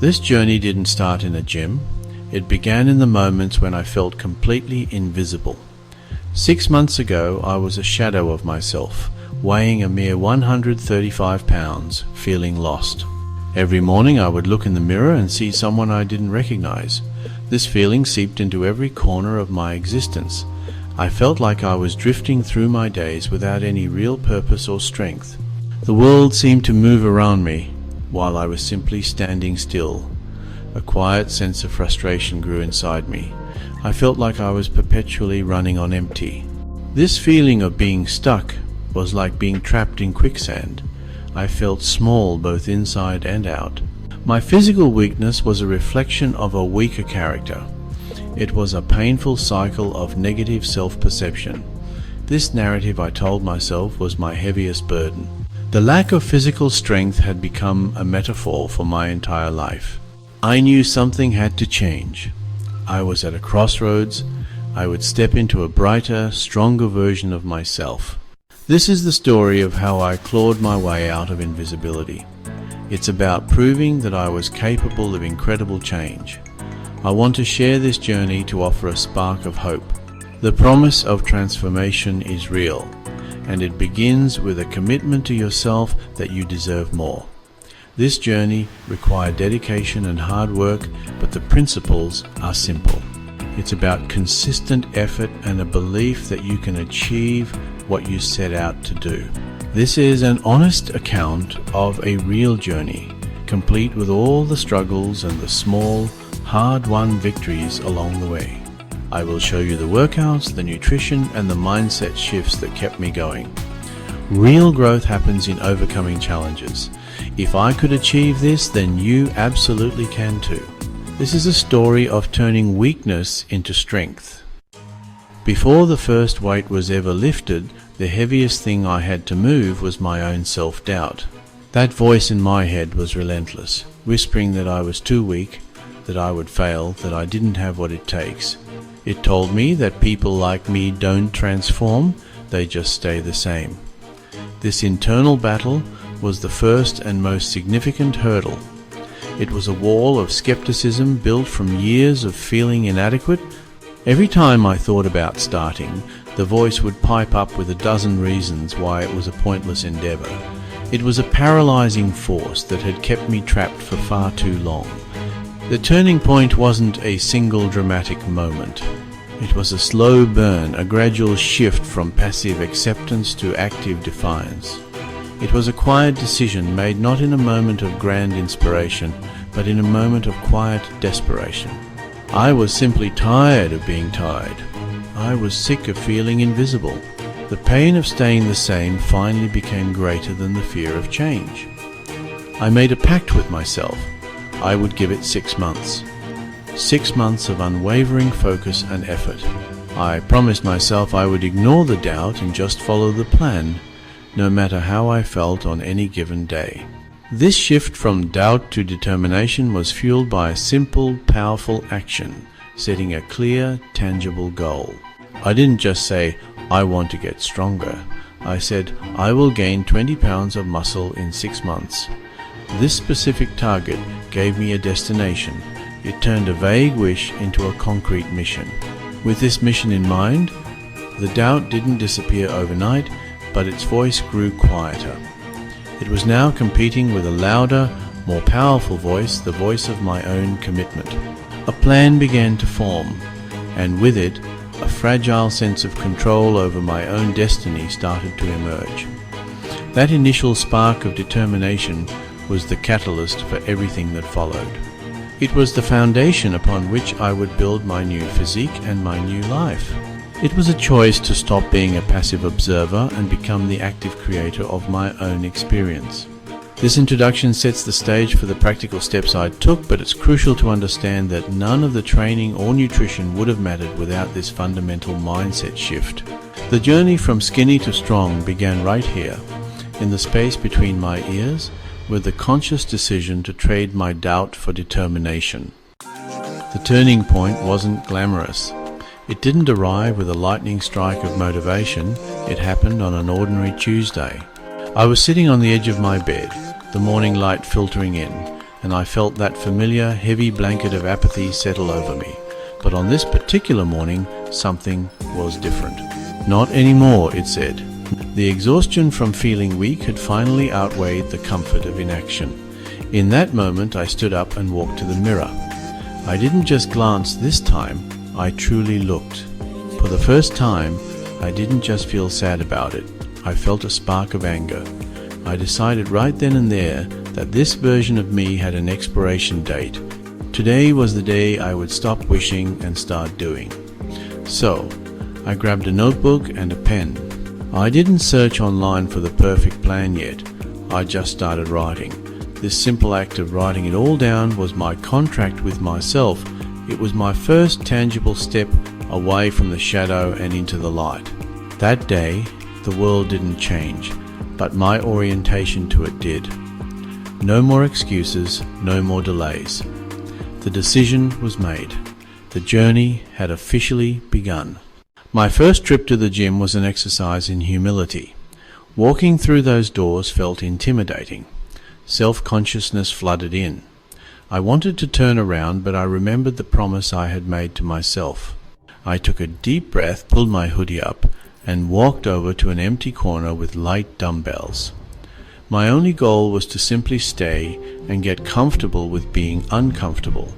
This journey didn't start in a gym. It began in the moments when I felt completely invisible. 6 months ago, I was a shadow of myself, weighing a mere 135 pounds, feeling lost. Every morning I would look in the mirror and see someone I didn't recognize. This feeling seeped into every corner of my existence. I felt like I was drifting through my days without any real purpose or strength. The world seemed to move around me while I was simply standing still. A quiet sense of frustration grew inside me. I felt like I was perpetually running on empty. This feeling of being stuck was like being trapped in quicksand. I felt small both inside and out. My physical weakness was a reflection of a weaker character. It was a painful cycle of negative self-perception. This narrative, I told myself, was my heaviest burden. The lack of physical strength had become a metaphor for my entire life. I knew something had to change. I was at a crossroads. I would step into a brighter, stronger version of myself. This is the story of how I clawed my way out of invisibility. It's about proving that I was capable of incredible change. I want to share this journey to offer a spark of hope. The promise of transformation is real, and it begins with a commitment to yourself that you deserve more. This journey required dedication and hard work, but the principles are simple. It's about consistent effort and a belief that you can achieve what you set out to do. This is an honest account of a real journey, complete with all the struggles and the small, hard-won victories along the way. I will show you the workouts, the nutrition, and the mindset shifts that kept me going. Real growth happens in overcoming challenges. If I could achieve this, then you absolutely can too. This is a story of turning weakness into strength. Before the first weight was ever lifted, the heaviest thing I had to move was my own self-doubt. That voice in my head was relentless, whispering that I was too weak, that I would fail, that I didn't have what it takes. It told me that people like me don't transform, they just stay the same. This internal battle was the first and most significant hurdle. It was a wall of skepticism built from years of feeling inadequate. Every time I thought about starting, the voice would pipe up with a dozen reasons why it was a pointless endeavor. It was a paralyzing force that had kept me trapped for far too long. The turning point wasn't a single dramatic moment. It was a slow burn, a gradual shift from passive acceptance to active defiance. It was a quiet decision made not in a moment of grand inspiration, but in a moment of quiet desperation. I was simply tired of being tired. I was sick of feeling invisible. The pain of staying the same finally became greater than the fear of change. I made a pact with myself. I would give it 6 months. 6 months of unwavering focus and effort. I promised myself I would ignore the doubt and just follow the plan, no matter how I felt on any given day. This shift from doubt to determination was fueled by a simple, powerful action, setting a clear, tangible goal. I didn't just say, I want to get stronger. I said, I will gain 20 pounds of muscle in 6 months. This specific target gave me a destination. It turned a vague wish into a concrete mission. With this mission in mind, the doubt didn't disappear overnight, but its voice grew quieter. It was now competing with a louder, more powerful voice, the voice of my own commitment. A plan began to form, and with it, a fragile sense of control over my own destiny started to emerge. That initial spark of determination was the catalyst for everything that followed. It was the foundation upon which I would build my new physique and my new life. It was a choice to stop being a passive observer and become the active creator of my own experience. This introduction sets the stage for the practical steps I took, but it's crucial to understand that none of the training or nutrition would have mattered without this fundamental mindset shift. The journey from skinny to strong began right here, in the space between my ears, with the conscious decision to trade my doubt for determination. The turning point wasn't glamorous. It didn't arrive with a lightning strike of motivation. It happened on an ordinary Tuesday. I was sitting on the edge of my bed, the morning light filtering in, and I felt that familiar, heavy blanket of apathy settle over me. But on this particular morning, something was different. Not anymore, it said. The exhaustion from feeling weak had finally outweighed the comfort of inaction. In that moment, I stood up and walked to the mirror. I didn't just glance this time, I truly looked. For the first time, I didn't just feel sad about it. I felt a spark of anger. I decided right then and there that this version of me had an expiration date. Today was the day I would stop wishing and start doing. So, I grabbed a notebook and a pen. I didn't search online for the perfect plan yet. I just started writing. This simple act of writing it all down was my contract with myself. It was my first tangible step away from the shadow and into the light. That day, the world didn't change, but my orientation to it did. No more excuses, no more delays. The decision was made. The journey had officially begun. My first trip to the gym was an exercise in humility. Walking through those doors felt intimidating. Self-consciousness flooded in. I wanted to turn around, but I remembered the promise I had made to myself. I took a deep breath, pulled my hoodie up, and walked over to an empty corner with light dumbbells. My only goal was to simply stay and get comfortable with being uncomfortable.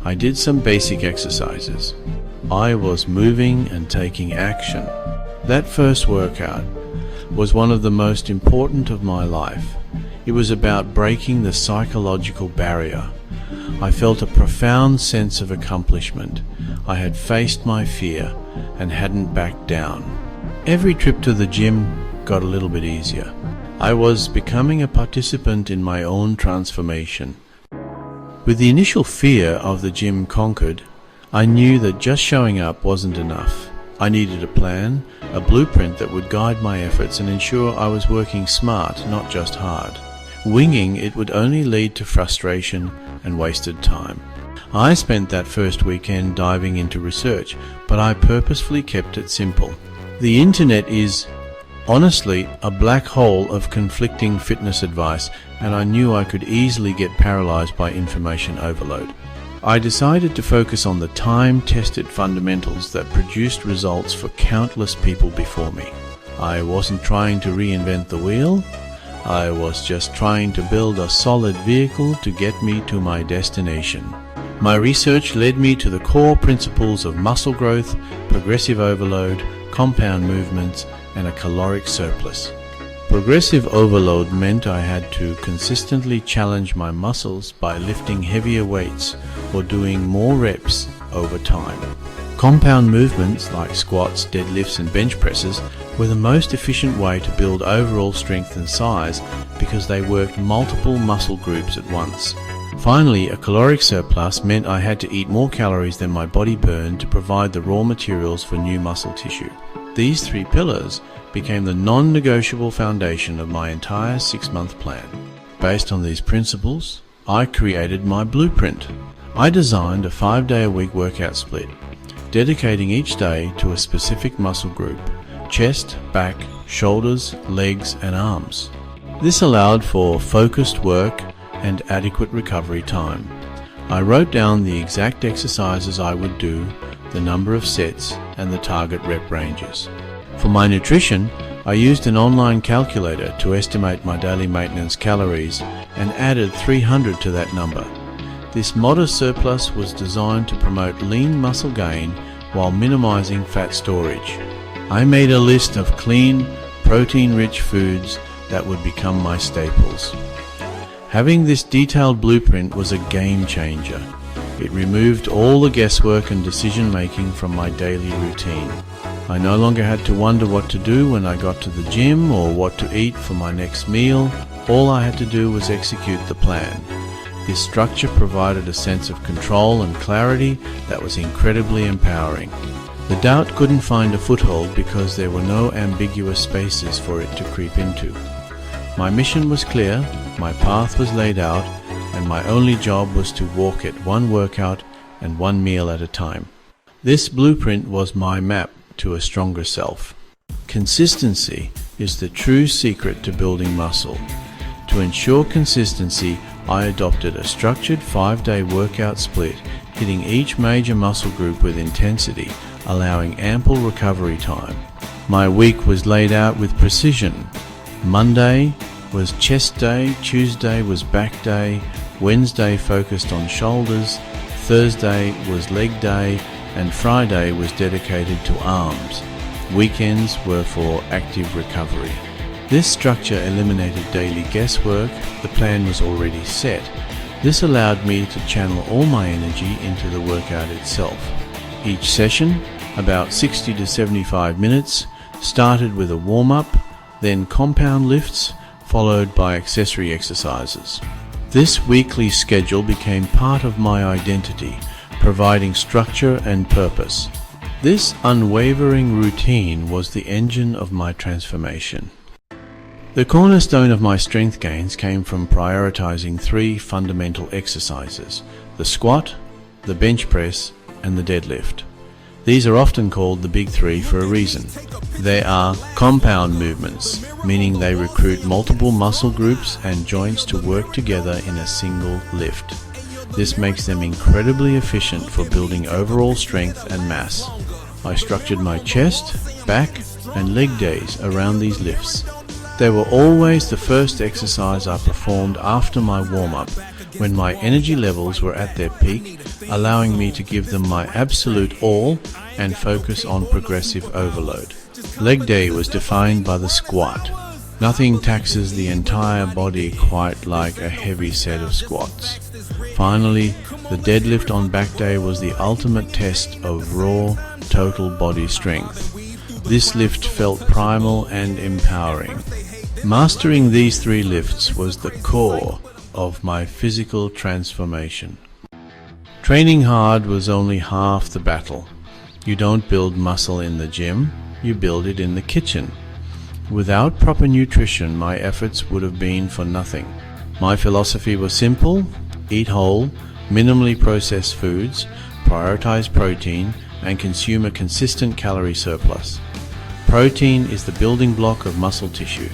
I did some basic exercises. I was moving and taking action. That first workout was one of the most important of my life. It was about breaking the psychological barrier. I felt a profound sense of accomplishment. I had faced my fear and hadn't backed down. Every trip to the gym got a little bit easier. I was becoming a participant in my own transformation. With the initial fear of the gym conquered, I knew that just showing up wasn't enough. I needed a plan, a blueprint that would guide my efforts and ensure I was working smart, not just hard. Winging it would only lead to frustration and wasted time. I spent that first weekend diving into research, but I purposefully kept it simple. The internet is, honestly, a black hole of conflicting fitness advice, and I knew I could easily get paralyzed by information overload. I decided to focus on the time-tested fundamentals that produced results for countless people before me. I wasn't trying to reinvent the wheel. I was just trying to build a solid vehicle to get me to my destination. My research led me to the core principles of muscle growth, progressive overload, compound movements, and a caloric surplus. Progressive overload meant I had to consistently challenge my muscles by lifting heavier weights or doing more reps over time. Compound movements like squats, deadlifts, and bench presses were the most efficient way to build overall strength and size because they worked multiple muscle groups at once. Finally, a caloric surplus meant I had to eat more calories than my body burned to provide the raw materials for new muscle tissue. These three pillars became the non-negotiable foundation of my entire 6-month plan. Based on these principles, I created my blueprint. I designed a 5-day-a-week workout split, dedicating each day to a specific muscle group: chest, back, shoulders, legs, and arms. This allowed for focused work and adequate recovery time. I wrote down the exact exercises I would do, the number of sets, and the target rep ranges. For my nutrition, I used an online calculator to estimate my daily maintenance calories and added 300 to that number. This modest surplus was designed to promote lean muscle gain while minimizing fat storage. I made a list of clean, protein-rich foods that would become my staples. Having this detailed blueprint was a game changer. It removed all the guesswork and decision-making from my daily routine. I no longer had to wonder what to do when I got to the gym or what to eat for my next meal. All I had to do was execute the plan. This structure provided a sense of control and clarity that was incredibly empowering. The doubt couldn't find a foothold because there were no ambiguous spaces for it to creep into. My mission was clear, my path was laid out, and my only job was to walk it one workout and one meal at a time. This blueprint was my map to a stronger self. Consistency is the true secret to building muscle. To ensure consistency, I adopted a structured 5-day workout split, hitting each major muscle group with intensity, allowing ample recovery time. My week was laid out with precision. Monday was chest day, Tuesday was back day, Wednesday focused on shoulders, Thursday was leg day, and Friday was dedicated to arms. Weekends were for active recovery. This structure eliminated daily guesswork. The plan was already set. This allowed me to channel all my energy into the workout itself. Each session, about 60 to 75 minutes, started with a warm-up, then compound lifts, followed by accessory exercises. This weekly schedule became part of my identity, providing structure and purpose. This unwavering routine was the engine of my transformation. The cornerstone of my strength gains came from prioritizing 3 fundamental exercises: the squat, the bench press, and the deadlift. These are often called the big 3 for a reason. They are compound movements, meaning they recruit multiple muscle groups and joints to work together in a single lift. This makes them incredibly efficient for building overall strength and mass. I structured my chest, back, and leg days around these lifts. They were always the first exercise I performed after my warm-up, when my energy levels were at their peak, allowing me to give them my absolute all and focus on progressive overload. Leg day was defined by the squat. Nothing taxes the entire body quite like a heavy set of squats. Finally, the deadlift on back day was the ultimate test of raw, total body strength. This lift felt primal and empowering. Mastering these 3 lifts was the core of my physical transformation. Training hard was only half the battle. You don't build muscle in the gym, you build it in the kitchen. Without proper nutrition, my efforts would have been for nothing. My philosophy was simple: eat whole, minimally processed foods, prioritize protein, and consume a consistent calorie surplus. Protein is the building block of muscle tissue.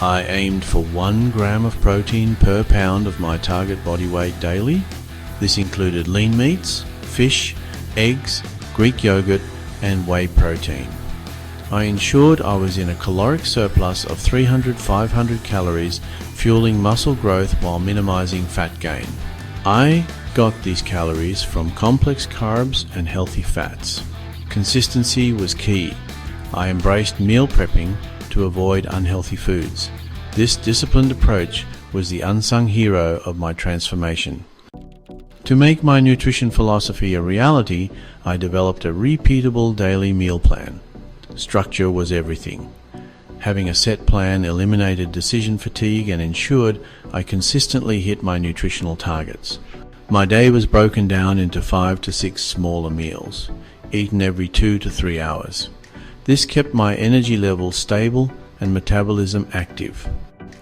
I aimed for 1 gram of protein per pound of my target body weight daily. This included lean meats, fish, eggs, Greek yogurt, and whey protein. I ensured I was in a caloric surplus of 300-500 calories, fueling muscle growth while minimizing fat gain. I got these calories from complex carbs and healthy fats. Consistency was key. I embraced meal prepping to avoid unhealthy foods. This disciplined approach was the unsung hero of my transformation. To make my nutrition philosophy a reality, I developed a repeatable daily meal plan. Structure was everything. Having a set plan eliminated decision fatigue and ensured I consistently hit my nutritional targets. My day was broken down into 5 to 6 smaller meals, eaten every 2 to 3 hours. This kept my energy levels stable and metabolism active.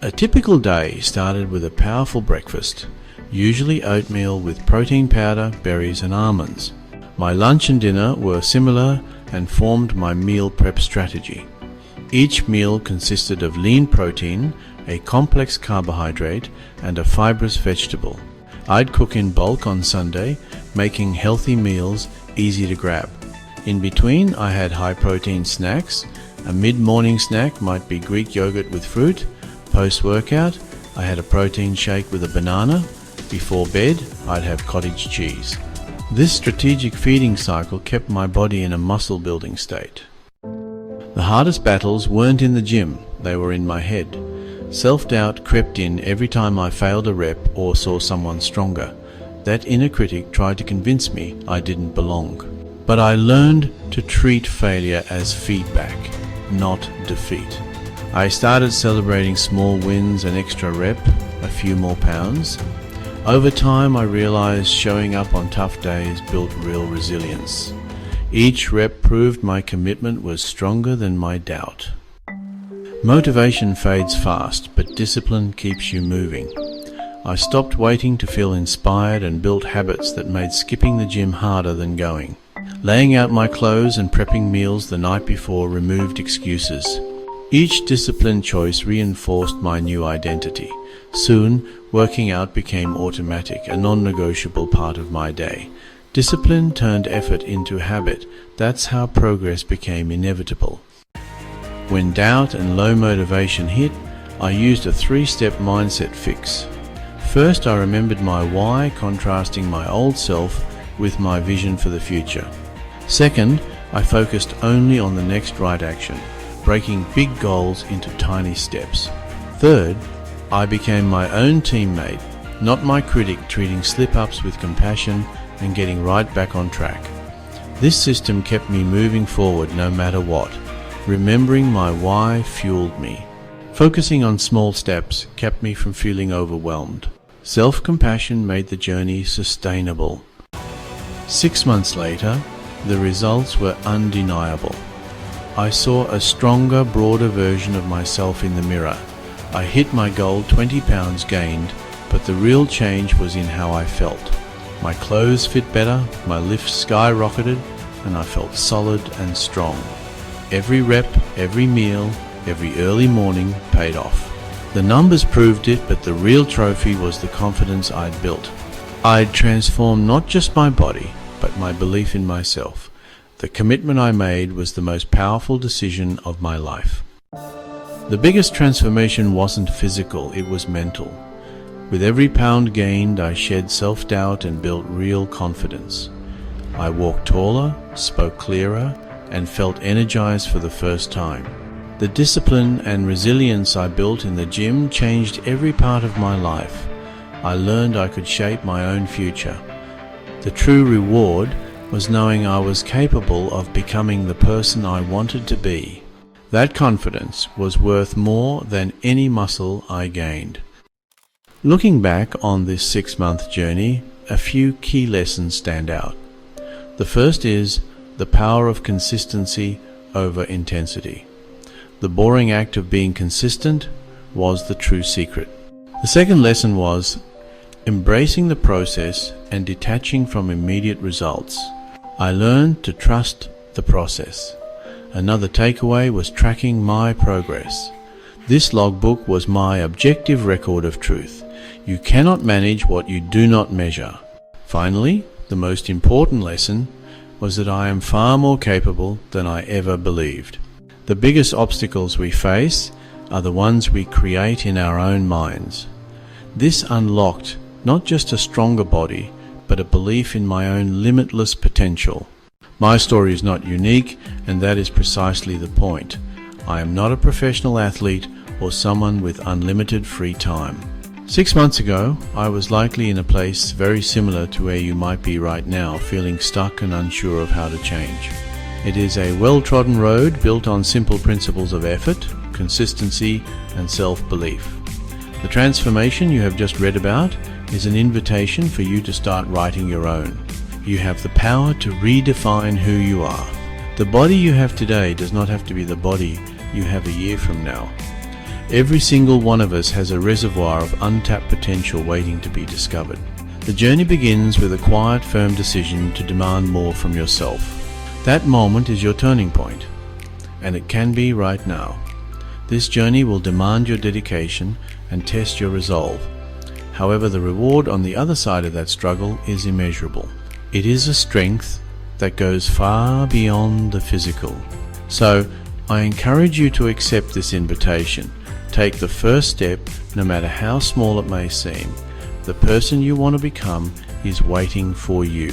A typical day started with a powerful breakfast, usually oatmeal with protein powder, berries, and almonds. My lunch and dinner were similar and formed my meal prep strategy. Each meal consisted of lean protein, a complex carbohydrate, and a fibrous vegetable. I'd cook in bulk on Sunday, making healthy meals easy to grab. In between, I had high-protein snacks. A mid-morning snack might be Greek yogurt with fruit. Post-workout, I had a protein shake with a banana. Before bed, I'd have cottage cheese. This strategic feeding cycle kept my body in a muscle-building state. The hardest battles weren't in the gym, they were in my head. Self-doubt crept in every time I failed a rep or saw someone stronger. That inner critic tried to convince me I didn't belong. But I learned to treat failure as feedback, not defeat. I started celebrating small wins, an extra rep, a few more pounds. Over time, I realized showing up on tough days built real resilience. Each rep proved my commitment was stronger than my doubt. Motivation fades fast, but discipline keeps you moving. I stopped waiting to feel inspired and built habits that made skipping the gym harder than going. Laying out my clothes and prepping meals the night before removed excuses. Each disciplined choice reinforced my new identity. Soon, working out became automatic, a non-negotiable part of my day. Discipline turned effort into habit. That's how progress became inevitable. When doubt and low motivation hit, I used a 3-step mindset fix. First, I remembered my why, contrasting my old self with my vision for the future. Second, I focused only on the next right action, breaking big goals into tiny steps. Third, I became my own teammate, not my critic, treating slip-ups with compassion and getting right back on track. This system kept me moving forward no matter what. Remembering my why fueled me. Focusing on small steps kept me from feeling overwhelmed. Self-compassion made the journey sustainable. 6 months later, the results were undeniable. I saw a stronger, broader version of myself in the mirror. I hit my goal, 20 pounds gained, but the real change was in how I felt. My clothes fit better, my lifts skyrocketed, and I felt solid and strong. Every rep, every meal, every early morning paid off. The numbers proved it, but the real trophy was the confidence I'd built. I'd transformed not just my body, but my belief in myself. The commitment I made was the most powerful decision of my life. The biggest transformation wasn't physical, it was mental. With every pound gained, I shed self-doubt and built real confidence. I walked taller, spoke clearer, and felt energized for the first time. The discipline and resilience I built in the gym changed every part of my life. I learned I could shape my own future. The true reward was knowing I was capable of becoming the person I wanted to be. That confidence was worth more than any muscle I gained. Looking back on this 6-month journey, a few key lessons stand out. The first is the power of consistency over intensity. The boring act of being consistent was the true secret. The second lesson was embracing the process and detaching from immediate results. I learned to trust the process. Another takeaway was tracking my progress. This logbook was my objective record of truth. You cannot manage what you do not measure. Finally, the most important lesson was that I am far more capable than I ever believed. The biggest obstacles we face are the ones we create in our own minds. This unlocked not just a stronger body, but a belief in my own limitless potential. My story is not unique, and that is precisely the point. I am not a professional athlete or someone with unlimited free time. 6 months ago, I was likely in a place very similar to where you might be right now, feeling stuck and unsure of how to change. It is a well-trodden road built on simple principles of effort, consistency, and self-belief. The transformation you have just read about is an invitation for you to start writing your own. You have the power to redefine who you are. The body you have today does not have to be the body you have a year from now. Every single one of us has a reservoir of untapped potential waiting to be discovered. The journey begins with a quiet, firm decision to demand more from yourself. That moment is your turning point, and it can be right now. This journey will demand your dedication and test your resolve. However, the reward on the other side of that struggle is immeasurable. It is a strength that goes far beyond the physical. So, I encourage you to accept this invitation. Take the first step, no matter how small it may seem. The person you want to become is waiting for you.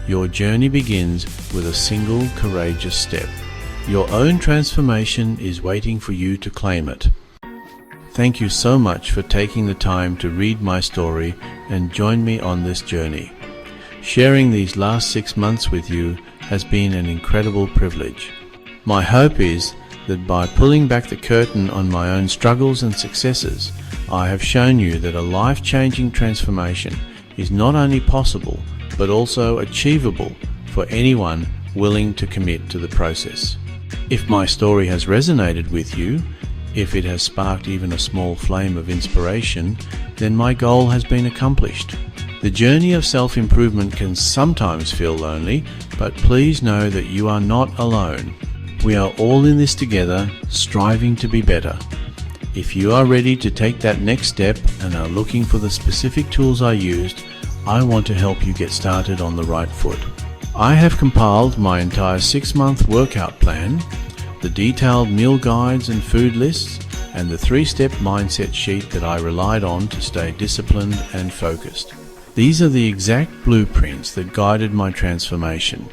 Your journey begins with a single courageous step. Your own transformation is waiting for you to claim it. Thank you so much for taking the time to read my story and join me on this journey. Sharing these last 6 months with you has been an incredible privilege. My hope is that by pulling back the curtain on my own struggles and successes, I have shown you that a life-changing transformation is not only possible, but also achievable for anyone willing to commit to the process. If my story has resonated with you, if it has sparked even a small flame of inspiration, then my goal has been accomplished. The journey of self-improvement can sometimes feel lonely, but please know that you are not alone. We are all in this together, striving to be better. If you are ready to take that next step and are looking for the specific tools I used, I want to help you get started on the right foot. I have compiled my entire 6-month workout plan, the detailed meal guides and food lists, and the 3-step mindset sheet that I relied on to stay disciplined and focused. These are the exact blueprints that guided my transformation.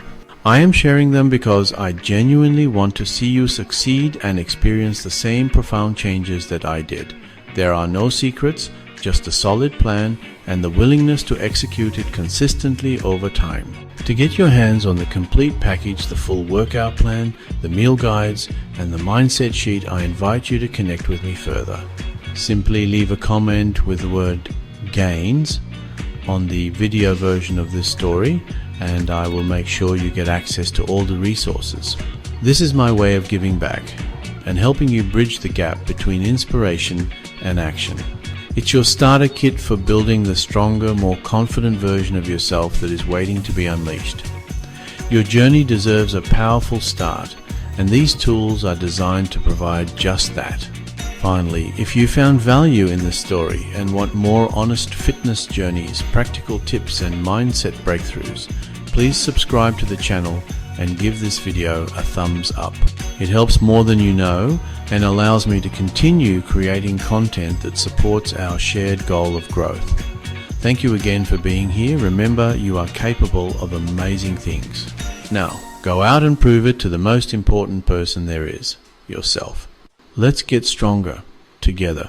I am sharing them because I genuinely want to see you succeed and experience the same profound changes that I did. There are no secrets, just a solid plan and the willingness to execute it consistently over time. To get your hands on the complete package, the full workout plan, the meal guides, and the mindset sheet, I invite you to connect with me further. Simply leave a comment with the word GAINS on the video version of this story, and I will make sure you get access to all the resources. This is my way of giving back and helping you bridge the gap between inspiration and action. It's your starter kit for building the stronger, more confident version of yourself that is waiting to be unleashed. Your journey deserves a powerful start, and these tools are designed to provide just that. Finally, if you found value in this story and want more honest fitness journeys, practical tips and mindset breakthroughs, please subscribe to the channel and give this video a thumbs up. It helps more than you know and allows me to continue creating content that supports our shared goal of growth. Thank you again for being here. Remember, you are capable of amazing things. Now, go out and prove it to the most important person there is, yourself. Let's get stronger together.